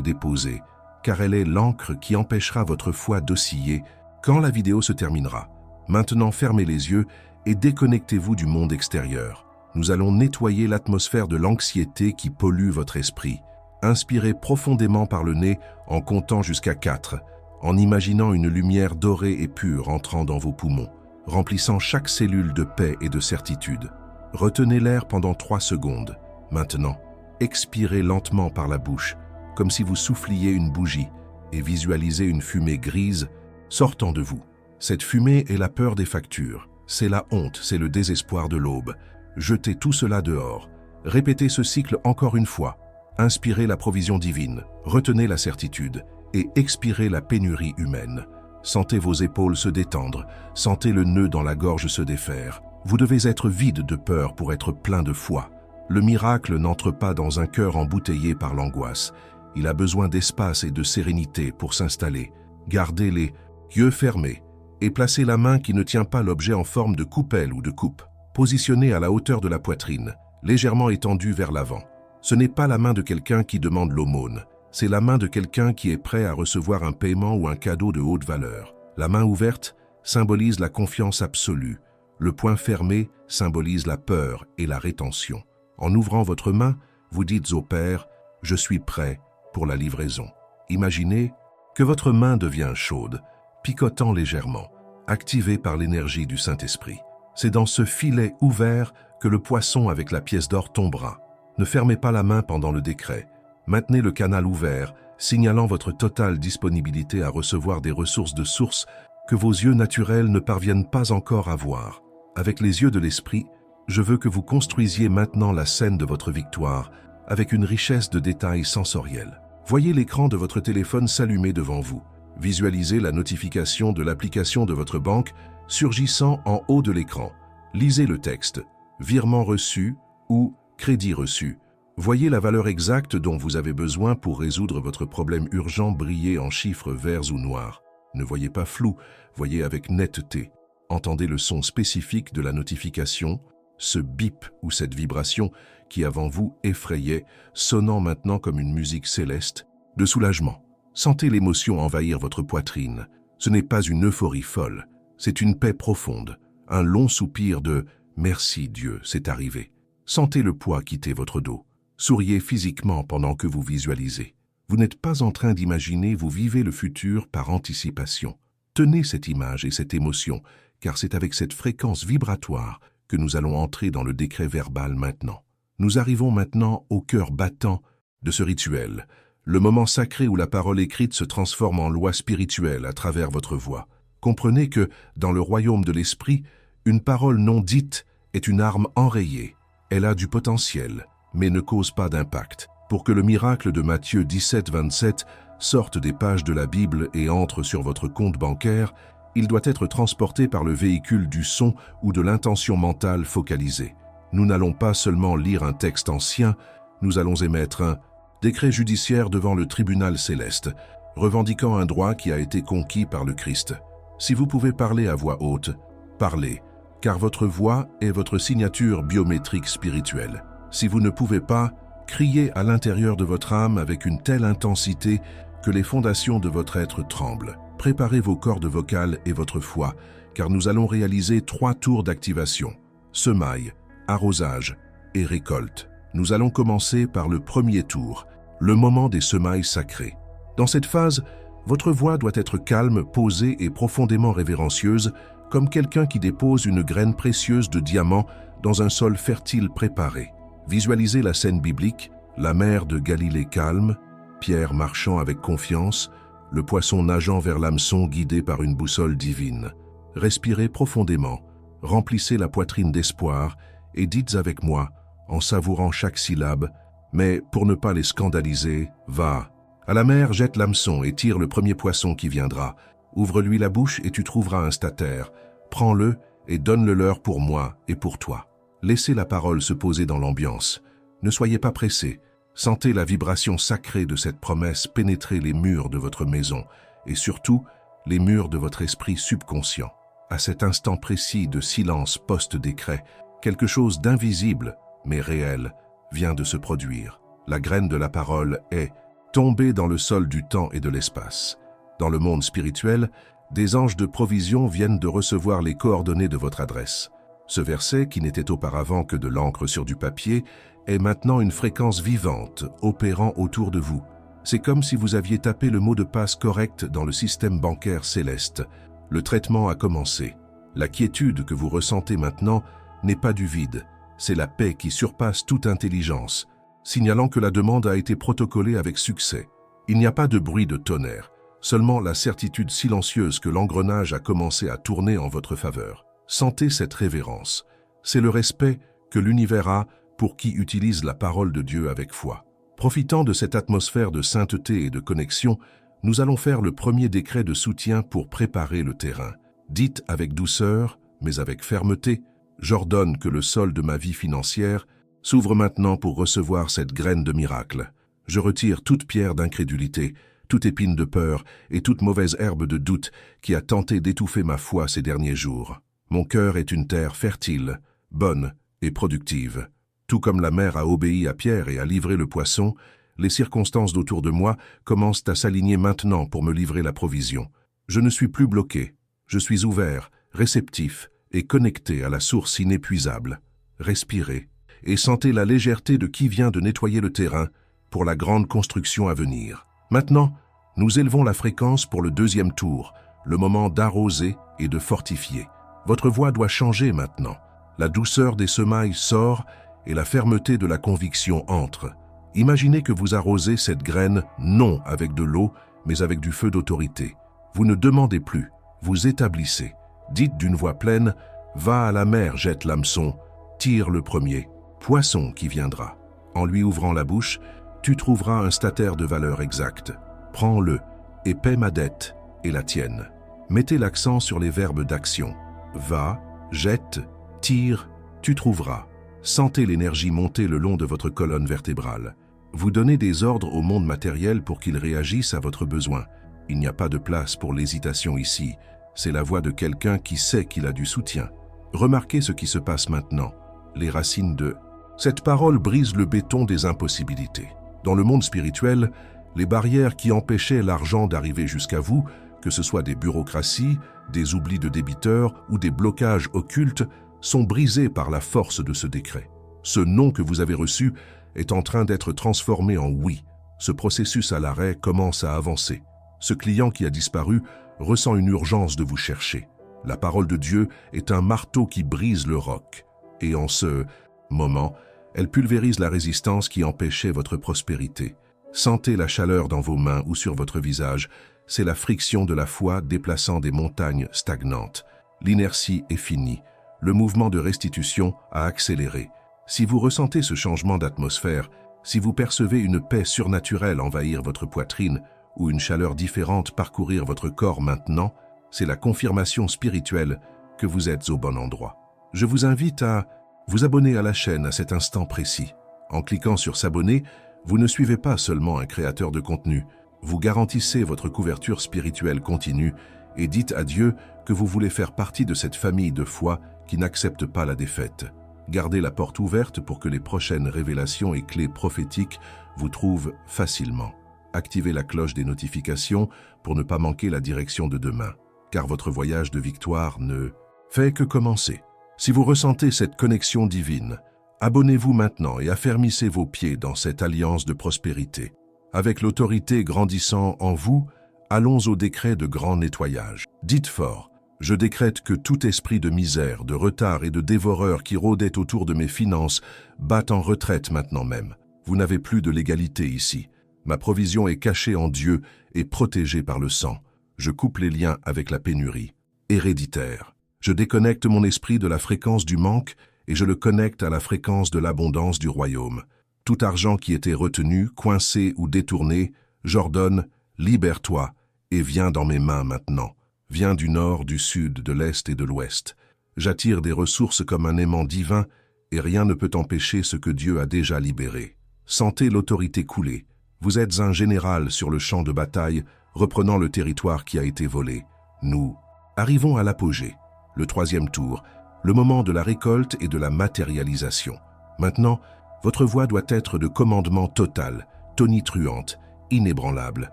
déposée, car elle est l'encre qui empêchera votre foi d'osciller quand la vidéo se terminera. Maintenant, fermez les yeux et déconnectez-vous du monde extérieur. Nous allons nettoyer l'atmosphère de l'anxiété qui pollue votre esprit. Inspirez profondément par le nez en comptant jusqu'à 4, en imaginant une lumière dorée et pure entrant dans vos poumons, remplissant chaque cellule de paix et de certitude. Retenez l'air pendant 3 secondes. Maintenant, expirez lentement par la bouche, comme si vous souffliez une bougie, et visualisez une fumée grise sortant de vous. Cette fumée est la peur des factures, c'est la honte, c'est le désespoir de l'aube. Jetez tout cela dehors. Répétez ce cycle encore une fois. Inspirez la provision divine, retenez la certitude et expirez la pénurie humaine. Sentez vos épaules se détendre, sentez le nœud dans la gorge se défaire. Vous devez être vide de peur pour être plein de foi. Le miracle n'entre pas dans un cœur embouteillé par l'angoisse. Il a besoin d'espace et de sérénité pour s'installer. Gardez les yeux fermés et placez la main qui ne tient pas l'objet en forme de coupelle ou de coupe. Positionnée à la hauteur de la poitrine, légèrement étendue vers l'avant. Ce n'est pas la main de quelqu'un qui demande l'aumône, c'est la main de quelqu'un qui est prêt à recevoir un paiement ou un cadeau de haute valeur. La main ouverte symbolise la confiance absolue. Le poing fermé symbolise la peur et la rétention. En ouvrant votre main, vous dites au Père, « Je suis prêt pour la livraison ». Imaginez que votre main devient chaude, picotant légèrement, activée par l'énergie du Saint-Esprit. C'est dans ce filet ouvert que le poisson avec la pièce d'or tombera. Ne fermez pas la main pendant le décret. Maintenez le canal ouvert, signalant votre totale disponibilité à recevoir des ressources de source que vos yeux naturels ne parviennent pas encore à voir. Avec les yeux de l'esprit, je veux que vous construisiez maintenant la scène de votre victoire avec une richesse de détails sensoriels. Voyez l'écran de votre téléphone s'allumer devant vous. Visualisez la notification de l'application de votre banque surgissant en haut de l'écran. Lisez le texte « Virement reçu » ou « Crédit reçu ». Voyez la valeur exacte dont vous avez besoin pour résoudre votre problème urgent briller en chiffres verts ou noirs. Ne voyez pas flou, voyez avec netteté. Entendez le son spécifique de la notification, ce bip ou cette vibration qui avant vous effrayait, sonnant maintenant comme une musique céleste, de soulagement. Sentez l'émotion envahir votre poitrine. Ce n'est pas une euphorie folle, c'est une paix profonde, un long soupir de « Merci Dieu, c'est arrivé ». Sentez le poids quitter votre dos. Souriez physiquement pendant que vous visualisez. Vous n'êtes pas en train d'imaginer, vous vivez le futur par anticipation. Tenez cette image et cette émotion, car c'est avec cette fréquence vibratoire que nous allons entrer dans le décret verbal maintenant. Nous arrivons maintenant au cœur battant de ce rituel, le moment sacré où la parole écrite se transforme en loi spirituelle à travers votre voix. Comprenez que, dans le royaume de l'esprit, une parole non dite est une arme enrayée. Elle a du potentiel, mais ne cause pas d'impact. Pour que le miracle de Matthieu 17, 27 sorte des pages de la Bible et entre sur votre compte bancaire, il doit être transporté par le véhicule du son ou de l'intention mentale focalisée. Nous n'allons pas seulement lire un texte ancien, nous allons émettre un décret judiciaire devant le tribunal céleste, revendiquant un droit qui a été conquis par le Christ. Si vous pouvez parler à voix haute, parlez, car votre voix est votre signature biométrique spirituelle. Si vous ne pouvez pas, criez à l'intérieur de votre âme avec une telle intensité que les fondations de votre être tremblent. Préparez vos cordes vocales et votre foi, car nous allons réaliser 3 tours d'activation. Semaille, arrosage et récolte. Nous allons commencer par le premier tour, le moment des semailles sacrées. Dans cette phase, votre voix doit être calme, posée et profondément révérencieuse, comme quelqu'un qui dépose une graine précieuse de diamant dans un sol fertile préparé. Visualisez la scène biblique, la mer de Galilée calme, Pierre marchant avec confiance, le poisson nageant vers l'hameçon guidé par une boussole divine. Respirez profondément, remplissez la poitrine d'espoir et dites avec moi, en savourant chaque syllabe, mais pour ne pas les scandaliser, va. À la mer, jette l'hameçon et tire le premier poisson qui viendra. Ouvre-lui la bouche et tu trouveras un statère. Prends-le et donne-le leur pour moi et pour toi. Laissez la parole se poser dans l'ambiance. Ne soyez pas pressés. Sentez la vibration sacrée de cette promesse pénétrer les murs de votre maison et surtout les murs de votre esprit subconscient. À cet instant précis de silence post-décret, quelque chose d'invisible, mais réel, vient de se produire. La graine de la parole est tombée dans le sol du temps et de l'espace. Dans le monde spirituel, des anges de provision viennent de recevoir les coordonnées de votre adresse. Ce verset, qui n'était auparavant que de l'encre sur du papier, est maintenant une fréquence vivante, opérant autour de vous. C'est comme si vous aviez tapé le mot de passe correct dans le système bancaire céleste. Le traitement a commencé. La quiétude que vous ressentez maintenant n'est pas du vide, c'est la paix qui surpasse toute intelligence, signalant que la demande a été protocolée avec succès. Il n'y a pas de bruit de tonnerre, seulement la certitude silencieuse que l'engrenage a commencé à tourner en votre faveur. Sentez cette révérence. C'est le respect que l'univers a pour qui utilise la parole de Dieu avec foi. Profitant de cette atmosphère de sainteté et de connexion, nous allons faire le premier décret de soutien pour préparer le terrain. Dites avec douceur, mais avec fermeté, j'ordonne que le sol de ma vie financière s'ouvre maintenant pour recevoir cette graine de miracle. Je retire toute pierre d'incrédulité, toute épine de peur et toute mauvaise herbe de doute qui a tenté d'étouffer ma foi ces derniers jours. Mon cœur est une terre fertile, bonne et productive. Tout comme la mer a obéi à Pierre et a livré le poisson, les circonstances d'autour de moi commencent à s'aligner maintenant pour me livrer la provision. Je ne suis plus bloqué, je suis ouvert, réceptif et connecté à la source inépuisable. Respirez et sentez la légèreté de qui vient de nettoyer le terrain pour la grande construction à venir. Maintenant, nous élevons la fréquence pour le deuxième tour, le moment d'arroser et de fortifier. Votre voix doit changer maintenant. La douceur des semailles sort et la fermeté de la conviction entre. Imaginez que vous arrosez cette graine non avec de l'eau, mais avec du feu d'autorité. Vous ne demandez plus, vous établissez. Dites d'une voix pleine, « Va à la mer, jette l'hameçon, tire le premier, poisson qui viendra. » En lui ouvrant la bouche, tu trouveras un statère de valeur exacte. Prends-le et paie ma dette et la tienne. Mettez l'accent sur les verbes d'action. Va, jette, tire, tu trouveras. Sentez l'énergie monter le long de votre colonne vertébrale. Vous donnez des ordres au monde matériel pour qu'il réagisse à votre besoin. Il n'y a pas de place pour l'hésitation ici. C'est la voix de quelqu'un qui sait qu'il a du soutien. Remarquez ce qui se passe maintenant. Les racines de... Cette parole brise le béton des impossibilités. Dans le monde spirituel, les barrières qui empêchaient l'argent d'arriver jusqu'à vous, que ce soit des bureaucraties, des oublis de débiteurs ou des blocages occultes, sont brisées par la force de ce décret. Ce non que vous avez reçu est en train d'être transformé en oui. Ce processus à l'arrêt commence à avancer. Ce client qui a disparu ressent une urgence de vous chercher. La parole de Dieu est un marteau qui brise le roc. Et en ce moment, elle pulvérise la résistance qui empêchait votre prospérité. Sentez la chaleur dans vos mains ou sur votre visage. C'est la friction de la foi déplaçant des montagnes stagnantes. L'inertie est finie. Le mouvement de restitution a accéléré. Si vous ressentez ce changement d'atmosphère, si vous percevez une paix surnaturelle envahir votre poitrine ou une chaleur différente parcourir votre corps maintenant, c'est la confirmation spirituelle que vous êtes au bon endroit. Je vous invite à vous abonner à la chaîne à cet instant précis. En cliquant sur s'abonner, vous ne suivez pas seulement un créateur de contenu, vous garantissez votre couverture spirituelle continue et dites à Dieu que vous voulez faire partie de cette famille de foi qui n'accepte pas la défaite. Gardez la porte ouverte pour que les prochaines révélations et clés prophétiques vous trouvent facilement. Activez la cloche des notifications pour ne pas manquer la direction de demain, car votre voyage de victoire ne fait que commencer. Si vous ressentez cette connexion divine, abonnez-vous maintenant et affermissez vos pieds dans cette alliance de prospérité. Avec l'autorité grandissant en vous, allons au décret de grand nettoyage. Dites fort, je décrète que tout esprit de misère, de retard et de dévoreur qui rôdait autour de mes finances batte en retraite maintenant même. Vous n'avez plus de légalité ici. Ma provision est cachée en Dieu et protégée par le sang. Je coupe les liens avec la pénurie. Héréditaire. Je déconnecte mon esprit de la fréquence du manque et je le connecte à la fréquence de l'abondance du royaume. Tout argent qui était retenu, coincé ou détourné, j'ordonne, libère-toi et viens dans mes mains maintenant. Viens du nord, du sud, de l'est et de l'ouest. J'attire des ressources comme un aimant divin et rien ne peut empêcher ce que Dieu a déjà libéré. Sentez l'autorité couler. Vous êtes un général sur le champ de bataille, reprenant le territoire qui a été volé. Nous arrivons à l'apogée, le troisième tour, le moment de la récolte et de la matérialisation. Maintenant, votre voix doit être de commandement total, tonitruante, inébranlable.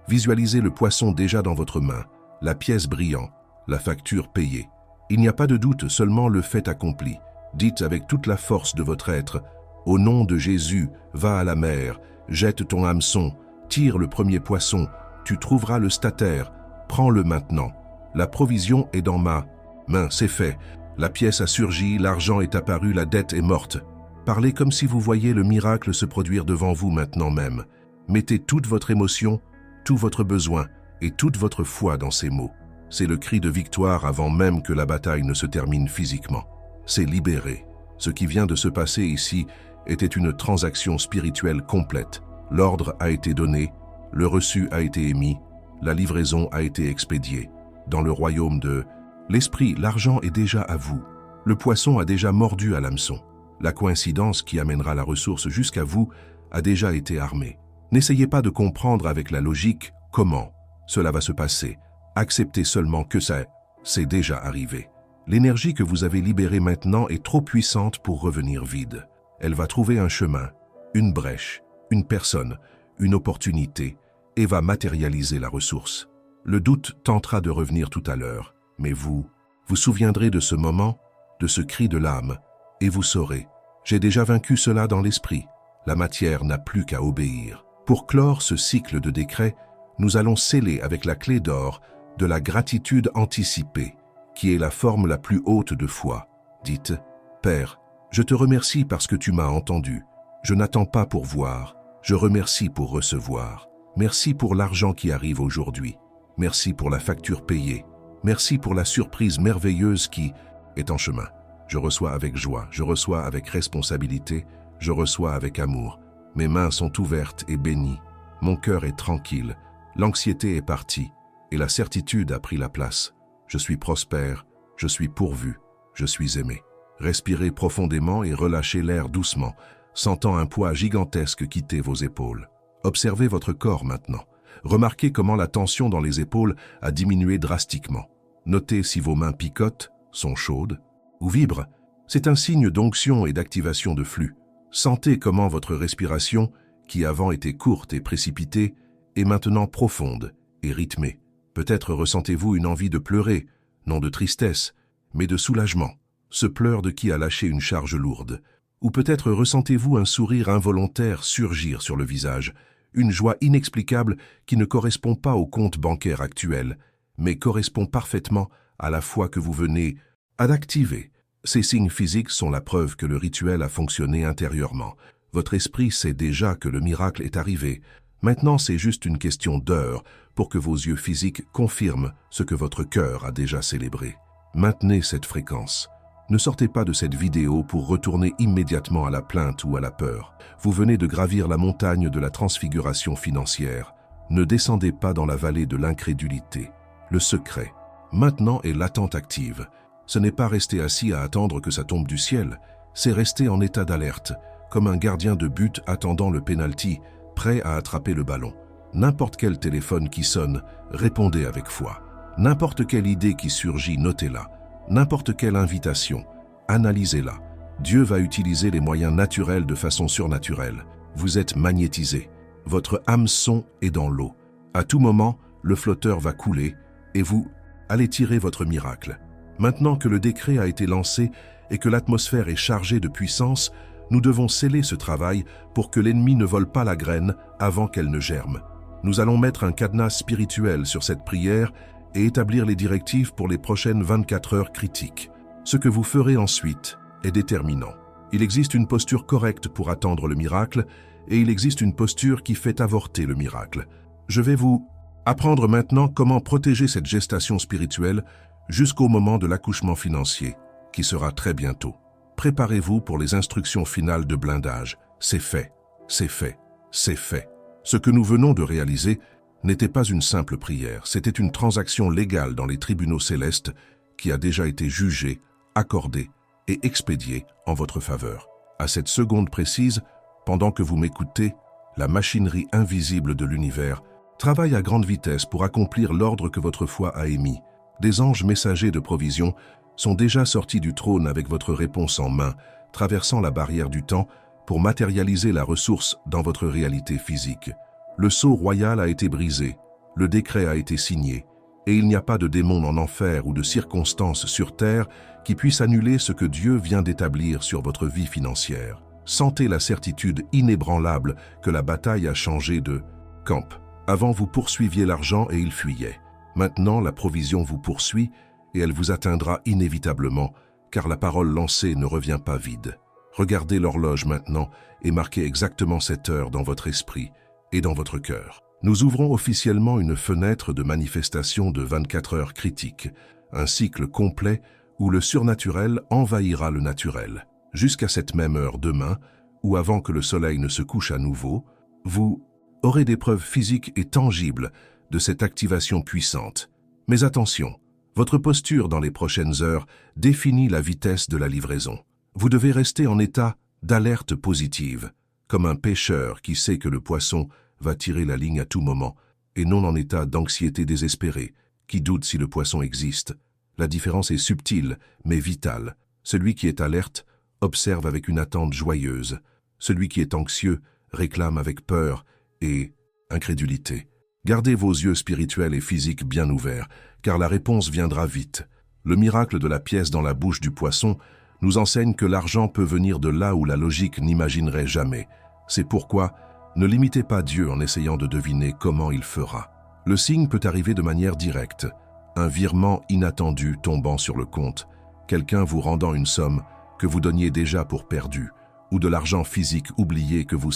Visualisez le poisson déjà dans votre main, la pièce brillant, la facture payée. Il n'y a pas de doute, seulement le fait accompli. Dites avec toute la force de votre être, « Au nom de Jésus, va à la mer, jette ton hameçon, tire le premier poisson, tu trouveras le stataire, prends-le maintenant. La provision est dans ma main, c'est fait. La pièce a surgi, l'argent est apparu, la dette est morte. » Parlez comme si vous voyiez le miracle se produire devant vous maintenant même. Mettez toute votre émotion, tout votre besoin et toute votre foi dans ces mots. C'est le cri de victoire avant même que la bataille ne se termine physiquement. C'est libéré. Ce qui vient de se passer ici était une transaction spirituelle complète. L'ordre a été donné, le reçu a été émis, la livraison a été expédiée. Dans le royaume de l'esprit, l'argent est déjà à vous. Le poisson a déjà mordu à l'hameçon. La coïncidence qui amènera la ressource jusqu'à vous a déjà été armée. N'essayez pas de comprendre avec la logique comment cela va se passer. Acceptez seulement que c'est déjà arrivé. L'énergie que vous avez libérée maintenant est trop puissante pour revenir vide. Elle va trouver un chemin, une brèche, une personne, une opportunité et va matérialiser la ressource. Le doute tentera de revenir tout à l'heure, mais vous vous souviendrez de ce moment, de ce cri de l'âme, et vous saurez, j'ai déjà vaincu cela dans l'esprit. La matière n'a plus qu'à obéir. Pour clore ce cycle de décrets, nous allons sceller avec la clé d'or de la gratitude anticipée, qui est la forme la plus haute de foi. Dites, Père, je te remercie parce que tu m'as entendu. Je n'attends pas pour voir, je remercie pour recevoir. Merci pour l'argent qui arrive aujourd'hui. Merci pour la facture payée. Merci pour la surprise merveilleuse qui est en chemin. Je reçois avec joie, je reçois avec responsabilité, je reçois avec amour. Mes mains sont ouvertes et bénies. Mon cœur est tranquille. L'anxiété est partie et la certitude a pris la place. Je suis prospère, je suis pourvu, je suis aimé. Respirez profondément et relâchez l'air doucement, sentant un poids gigantesque quitter vos épaules. Observez votre corps maintenant. Remarquez comment la tension dans les épaules a diminué drastiquement. Notez si vos mains picotent, sont chaudes ou vibrent. C'est un signe d'onction et d'activation de flux. Sentez comment votre respiration, qui avant était courte et précipitée, est maintenant profonde et rythmée. Peut-être ressentez-vous une envie de pleurer, non de tristesse, mais de soulagement, ce pleur de qui a lâché une charge lourde. Ou peut-être ressentez-vous un sourire involontaire surgir sur le visage, une joie inexplicable qui ne correspond pas au compte bancaire actuel, mais correspond parfaitement à la foi que vous venez d'activer. Ces signes physiques sont la preuve que le rituel a fonctionné intérieurement. Votre esprit sait déjà que le miracle est arrivé. Maintenant, c'est juste une question d'heure pour que vos yeux physiques confirment ce que votre cœur a déjà célébré. Maintenez cette fréquence. Ne sortez pas de cette vidéo pour retourner immédiatement à la plainte ou à la peur. Vous venez de gravir la montagne de la transfiguration financière. Ne descendez pas dans la vallée de l'incrédulité. Le secret, maintenant, est l'attente active. Ce n'est pas rester assis à attendre que ça tombe du ciel, c'est rester en état d'alerte, comme un gardien de but attendant le penalty, prêt à attraper le ballon. N'importe quel téléphone qui sonne, répondez avec foi. N'importe quelle idée qui surgit, notez-la. N'importe quelle invitation, analysez-la. Dieu va utiliser les moyens naturels de façon surnaturelle. Vous êtes magnétisé. Votre hameçon est dans l'eau. À tout moment, le flotteur va couler et vous allez tirer votre miracle. Maintenant que le décret a été lancé et que l'atmosphère est chargée de puissance, nous devons sceller ce travail pour que l'ennemi ne vole pas la graine avant qu'elle ne germe. Nous allons mettre un cadenas spirituel sur cette prière et établir les directives pour les prochaines 24 heures critiques. Ce que vous ferez ensuite est déterminant. Il existe une posture correcte pour attendre le miracle et il existe une posture qui fait avorter le miracle. Je vais vous apprendre maintenant comment protéger cette gestation spirituelle jusqu'au moment de l'accouchement financier, qui sera très bientôt. Préparez-vous pour les instructions finales de blindage. C'est fait, c'est fait, c'est fait. Ce que nous venons de réaliser n'était pas une simple prière, c'était une transaction légale dans les tribunaux célestes qui a déjà été jugée, accordée et expédiée en votre faveur. À cette seconde précise, Pendant que vous m'écoutez, la machinerie invisible de l'univers travaille à grande vitesse pour accomplir l'ordre que votre foi a émis. Des anges messagers de provision sont déjà sortis du trône avec votre réponse en main, traversant la barrière du temps pour matérialiser la ressource dans votre réalité physique. Le sceau royal a été brisé, le décret a été signé, et il n'y a pas de démon en enfer ou de circonstances sur terre qui puisse annuler ce que Dieu vient d'établir sur votre vie financière. Sentez la certitude inébranlable que la bataille a changé de camp. Avant, vous poursuiviez l'argent et il fuyait. Maintenant, la provision vous poursuit et elle vous atteindra inévitablement, car la parole lancée ne revient pas vide. Regardez l'horloge maintenant et marquez exactement cette heure dans votre esprit et dans votre cœur. Nous ouvrons officiellement une fenêtre de manifestation de 24 heures critiques, un cycle complet où le surnaturel envahira le naturel. Jusqu'à cette même heure demain, ou avant que le soleil ne se couche à nouveau, vous aurez des preuves physiques et tangibles de cette activation puissante. Mais attention, votre posture dans les prochaines heures définit la vitesse de la livraison. Vous devez rester en état d'alerte positive, comme un pêcheur qui sait que le poisson va tirer la ligne à tout moment, et non en état d'anxiété désespérée, qui doute si le poisson existe. La différence est subtile, mais vitale. Celui qui est alerte observe avec une attente joyeuse. Celui qui est anxieux réclame avec peur et incrédulité. Gardez vos yeux spirituels et physiques bien ouverts, car la réponse viendra vite. Le miracle de la pièce dans la bouche du poisson nous enseigne que l'argent peut venir de là où la logique n'imaginerait jamais. C'est pourquoi ne limitez pas Dieu en essayant de deviner comment il fera. Le signe peut arriver de manière directe, un virement inattendu tombant sur le compte, quelqu'un vous rendant une somme que vous donniez déjà pour perdue, ou de l'argent physique oublié que vous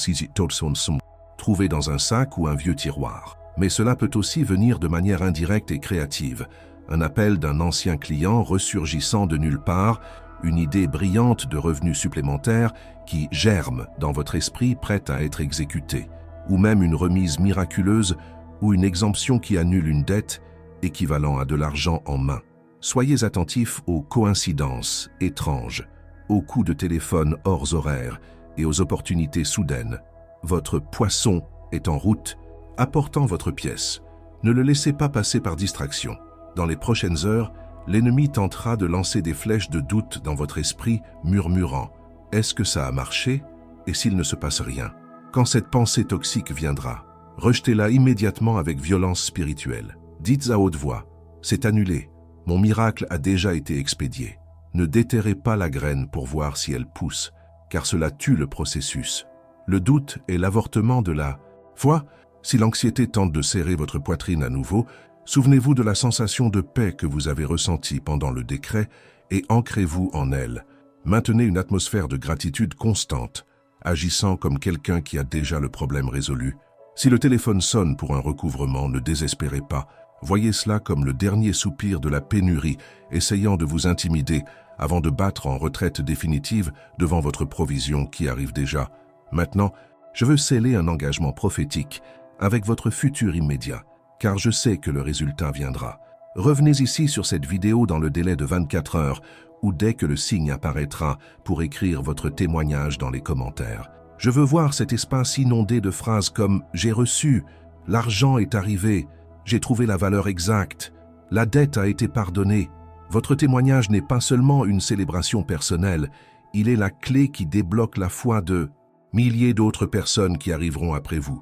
trouvez dans un sac ou un vieux tiroir. Mais cela peut aussi venir de manière indirecte et créative, un appel d'un ancien client ressurgissant de nulle part, une idée brillante de revenus supplémentaires qui germe dans votre esprit prête à être exécutée, ou même une remise miraculeuse ou une exemption qui annule une dette équivalent à de l'argent en main. Soyez attentifs aux coïncidences étranges, aux coups de téléphone hors horaire et aux opportunités soudaines. Votre poisson est en route, apportant votre pièce. Ne le laissez pas passer par distraction. Dans les prochaines heures, l'ennemi tentera de lancer des flèches de doute dans votre esprit, murmurant « Est-ce que ça a marché ?» Et s'il ne se passe rien. Quand cette pensée toxique viendra, rejetez-la immédiatement avec violence spirituelle. Dites à haute voix « C'est annulé, mon miracle a déjà été expédié. » Ne déterrez pas la graine pour voir si elle pousse, car cela tue le processus. Le doute est l'avortement de la foi. Si l'anxiété tente de serrer votre poitrine à nouveau, souvenez-vous de la sensation de paix que vous avez ressentie pendant le décret et ancrez-vous en elle. Maintenez une atmosphère de gratitude constante, agissant comme quelqu'un qui a déjà le problème résolu. Si le téléphone sonne pour un recouvrement, ne désespérez pas. Voyez cela comme le dernier soupir de la pénurie, essayant de vous intimider avant de battre en retraite définitive devant votre provision qui arrive déjà. Maintenant, je veux sceller un engagement prophétique avec votre futur immédiat, car je sais que le résultat viendra. Revenez ici sur cette vidéo dans le délai de 24 heures ou dès que le signe apparaîtra pour écrire votre témoignage dans les commentaires. Je veux voir cet espace inondé de phrases comme « J'ai reçu »,« L'argent est arrivé »,« J'ai trouvé la valeur exacte »,« La dette a été pardonnée ». Votre témoignage n'est pas seulement une célébration personnelle, il est la clé qui débloque la foi de milliers d'autres personnes qui arriveront après vous.